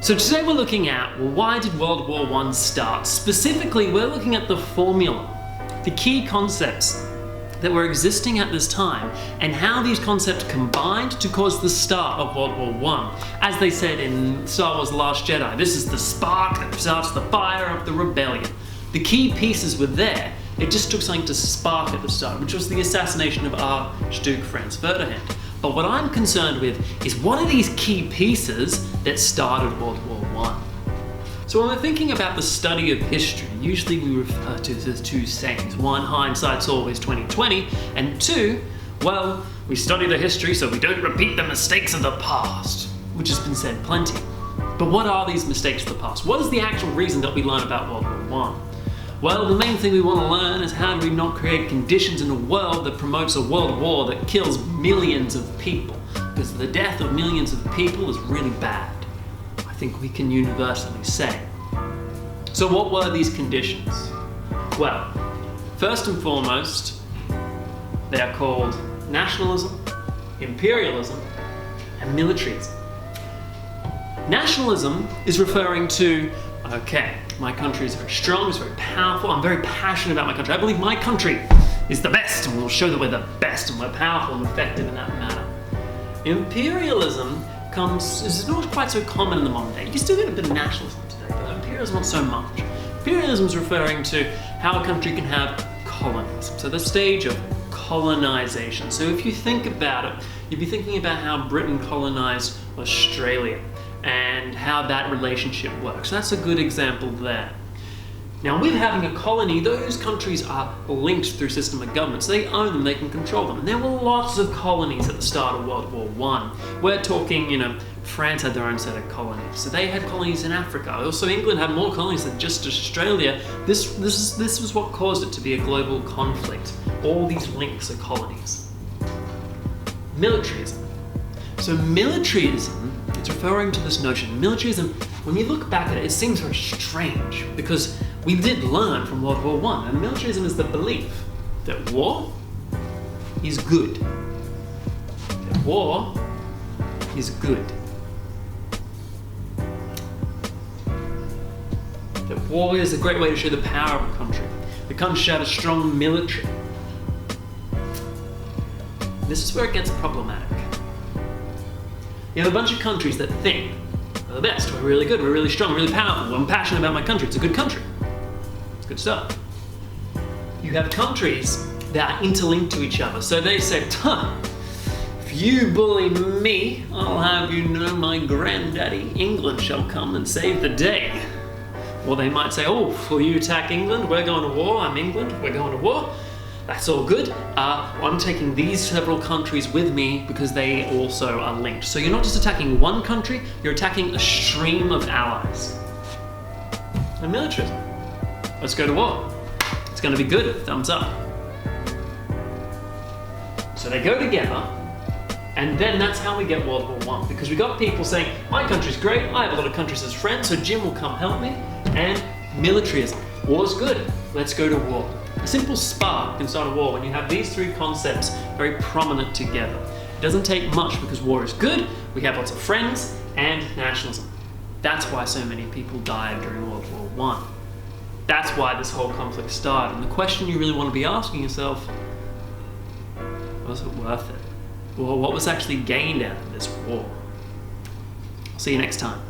So today we're looking at, well, why did World War I start? Specifically, we're looking at the formula, the key concepts that were existing at this time, and how these concepts combined to cause the start of World War I. As they said in Star Wars: The Last Jedi, this is the spark that starts the fire of the rebellion. The key pieces were there, it just took something to spark at the start, which was the assassination of Archduke Franz Ferdinand. But what I'm concerned with is, what are these key pieces that started World War I? So when we're thinking about the study of history, usually we refer to the two sayings. One, hindsight's always 20/20, and two, well, we study the history so we don't repeat the mistakes of the past, which has been said plenty. But what are these mistakes of the past? What is the actual reason that we learn about World War I? Well, the main thing we want to learn is, how do we not create conditions in a world that promotes a world war that kills millions of people? Because the death of millions of people is really bad, I think we can universally say. So what were these conditions? Well, first and foremost, they are called nationalism, imperialism, and militarism. Nationalism is referring to, okay, my country is very strong, it's very powerful, I'm very passionate about my country. I believe my country is the best, and we'll show that we're the best and we're powerful and effective in that matter. Imperialism is not quite so common in the modern day. You still get a bit of nationalism today, but imperialism not so much. Imperialism is referring to how a country can have colonies. So the stage of colonization. So if you think about it, you'd be thinking about how Britain colonized Australia and how that relationship works. That's a good example there. Now, with having a colony, those countries are linked through a system of government, so they own them, they can control them. And there were lots of colonies at the start of World War I. We're talking, France had their own set of colonies. So they had colonies in Africa. Also, England had more colonies than just Australia. This was what caused it to be a global conflict. All these links are colonies. Militarism. So militarism, it's referring to this notion. Militarism, when you look back at it, it seems very strange, because we did learn from World War I, and militarism is the belief that war is good. That war is good. That war is a great way to show the power of a country. The country should have a strong military. This is where it gets problematic. You have a bunch of countries that think we're the best, we're really good, we're really strong, really powerful, I'm passionate about my country, it's a good country. It's good stuff. You have countries that are interlinked to each other, so they say, if you bully me, I'll have you know my granddaddy England shall come and save the day. Or they might say, will you attack England? We're going to war, I'm England, we're going to war. That's all good. I'm taking these several countries with me because they also are linked. So you're not just attacking one country, you're attacking a stream of allies. And militarism. Let's go to war. It's going to be good. Thumbs up. So they go together, and then that's how we get World War I. Because we got people saying, my country's great, I have a lot of countries as friends, so Jim will come help me. And militarism. War's good. Let's go to war. A simple spark can start a war when you have these three concepts very prominent together. It doesn't take much, because war is good, we have lots of friends, and nationalism. That's why so many people died during World War I. That's why this whole conflict started. And the question you really want to be asking yourself, was it worth it? Well, what was actually gained out of this war? I'll see you next time.